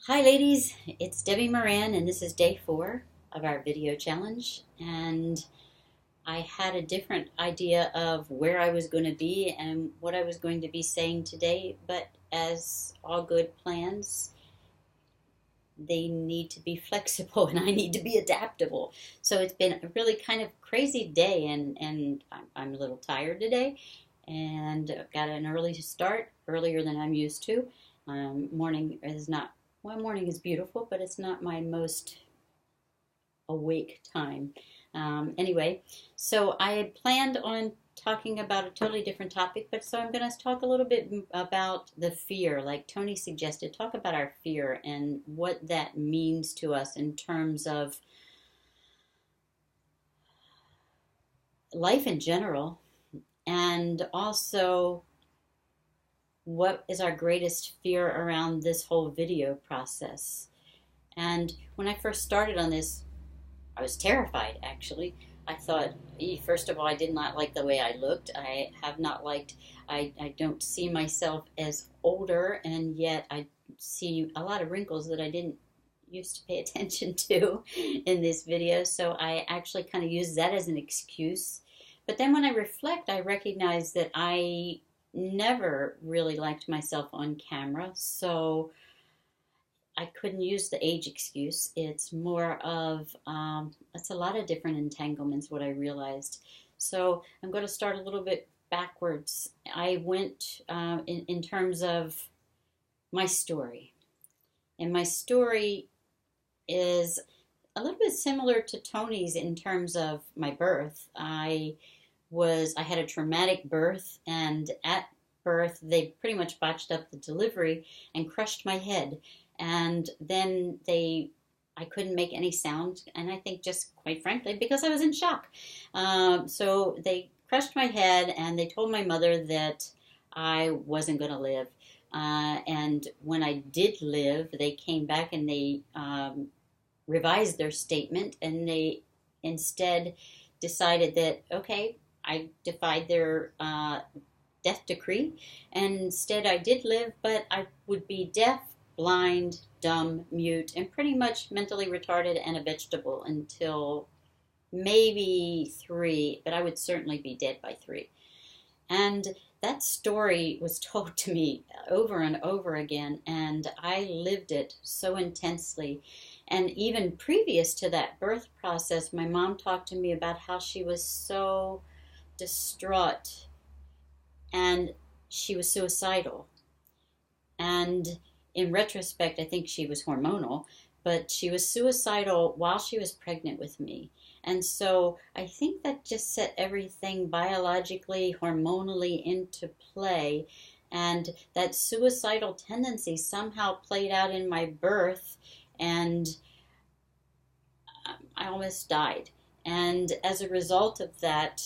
Hi ladies, it's Debbie Moran and this is day 4 of our video challenge, and I had a different idea of where I was going to be and what I was going to be saying today, but as all good plans, they need to be flexible and I need to be adaptable. So it's been a really kind of crazy day, and I'm a little tired today and got an early start, earlier than I'm used to. Morning is not Well, morning is beautiful, but it's not my most awake time. Anyway, so I had planned on talking about a totally different topic, but so I'm going to talk a little bit about the fear, like Tony suggested, talk about our fear and what that means to us in terms of life in general, and also what is our greatest fear around this whole video process. And when I first started on this, I was terrified, actually. I thought, first of all, I did not like the way I looked. I have not liked, I don't see myself as older, and yet I see a lot of wrinkles that I didn't used to pay attention to in this video. So I actually kind of use that as an excuse. But then when I reflect, I recognize that I never really liked myself on camera. So I couldn't use the age excuse. It's more of, it's a lot of different entanglements, what I realized. So I'm going to start a little bit backwards. I went in terms of my story. And my story is a little bit similar to Tony's in terms of my birth. I had a traumatic birth, and at birth they pretty much botched up the delivery and crushed my head. And then I couldn't make any sound, and I think just quite frankly because I was in shock. So they crushed my head, and they told my mother that I wasn't going to live. And when I did live, they came back and they revised their statement, and they instead decided that, okay, I defied their death decree, and instead I did live, but I would be deaf, blind, dumb, mute, and pretty much mentally retarded and a vegetable until maybe 3, but I would certainly be dead by 3. And that story was told to me over and over again, and I lived it so intensely. And even previous to that birth process, my mom talked to me about how she was so distraught and she was suicidal. And in retrospect, I think she was hormonal, but she was suicidal while she was pregnant with me. And so I think that just set everything biologically, hormonally into play. And that suicidal tendency somehow played out in my birth, and I almost died. And as a result of that,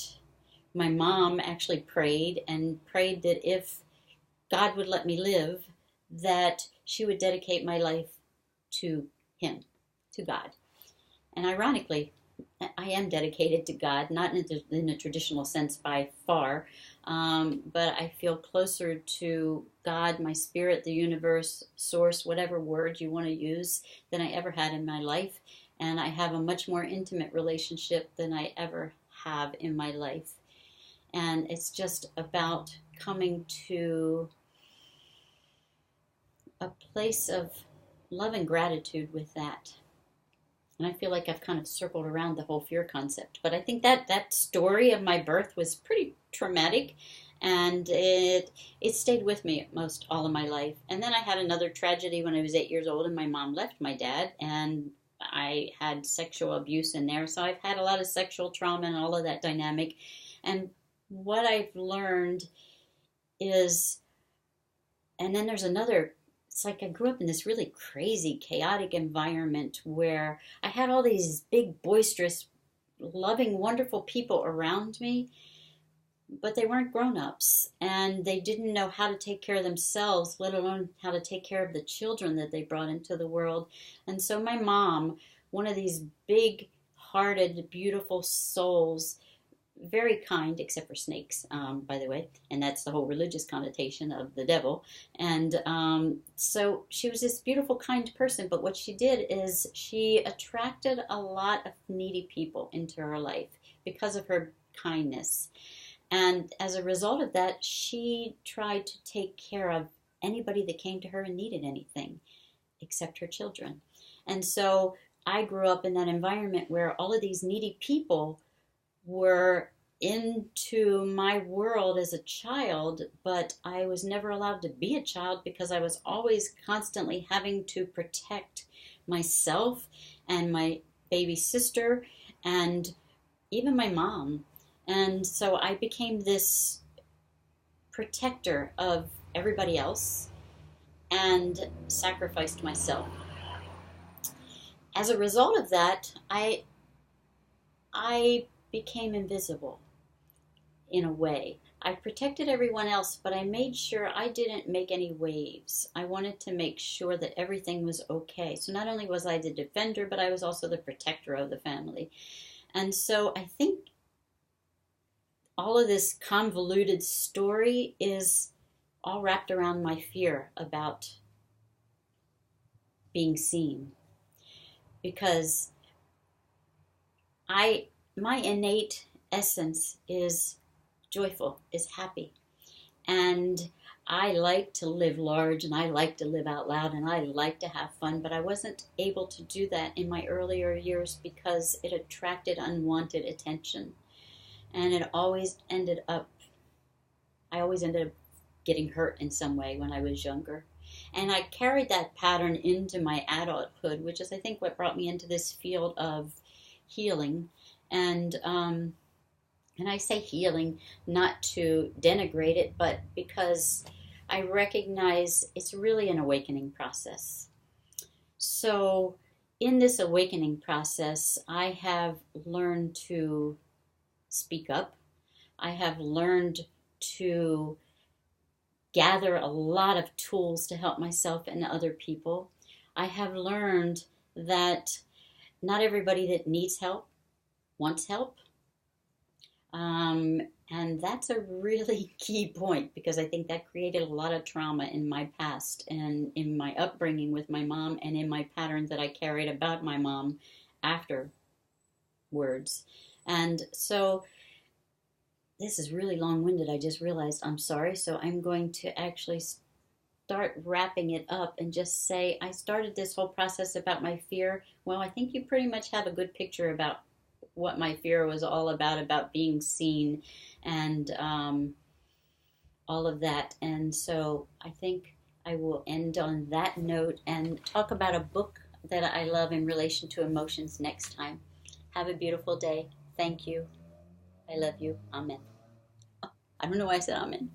my mom actually prayed and prayed that if God would let me live, that she would dedicate my life to Him, to God. And ironically, I am dedicated to God, not in a traditional sense by far, but I feel closer to God, my spirit, the universe, source, whatever word you want to use, than I ever had in my life. And I have a much more intimate relationship than I ever have in my life. And it's just about coming to a place of love and gratitude with that. And I feel like I've kind of circled around the whole fear concept. But I think that story of my birth was pretty traumatic, and it stayed with me most all of my life. And then I had another tragedy when I was 8 years old, and my mom left my dad, and I had sexual abuse in there. So I've had a lot of sexual trauma and all of that dynamic. And what I've learned is, and then there's another, it's like I grew up in this really crazy, chaotic environment where I had all these big, boisterous, loving, wonderful people around me, but they weren't grown-ups, and they didn't know how to take care of themselves, let alone how to take care of the children that they brought into the world. And so my mom, one of these big-hearted, beautiful souls, very kind, except for snakes, by the way, and that's the whole religious connotation of the devil. And so she was this beautiful, kind person, but what she did is she attracted a lot of needy people into her life because of her kindness. And as a result of that, she tried to take care of anybody that came to her and needed anything, except her children. And so I grew up in that environment where all of these needy people were into my world as a child, but I was never allowed to be a child because I was always constantly having to protect myself and my baby sister and even my mom. And so I became this protector of everybody else and sacrificed myself. As a result of that, I became invisible in a way. I protected everyone else, but I made sure I didn't make any waves. I wanted to make sure that everything was okay. So not only was I the defender, but I was also the protector of the family. And so I think all of this convoluted story is all wrapped around my fear about being seen. Because my innate essence is joyful, is happy. And I like to live large, and I like to live out loud, and I like to have fun, but I wasn't able to do that in my earlier years because it attracted unwanted attention. And I always ended up getting hurt in some way when I was younger. And I carried that pattern into my adulthood, which is, I think, what brought me into this field of healing. And I say healing not to denigrate it, but because I recognize it's really an awakening process. So in this awakening process, I have learned to speak up. I have learned to gather a lot of tools to help myself and other people. I have learned that not everybody that needs help wants help. And that's a really key point because I think that created a lot of trauma in my past and in my upbringing with my mom and in my patterns that I carried about my mom afterwards. And so this is really long-winded. I just realized, I'm sorry. So I'm going to actually start wrapping it up and just say I started this whole process about my fear. Well, I think you pretty much have a good picture about what my fear was all about being seen and all of that. And so I think I will end on that note and talk about a book that I love in relation to emotions next time. Have a beautiful day. Thank you. I love you. Amen. I don't know why I said amen.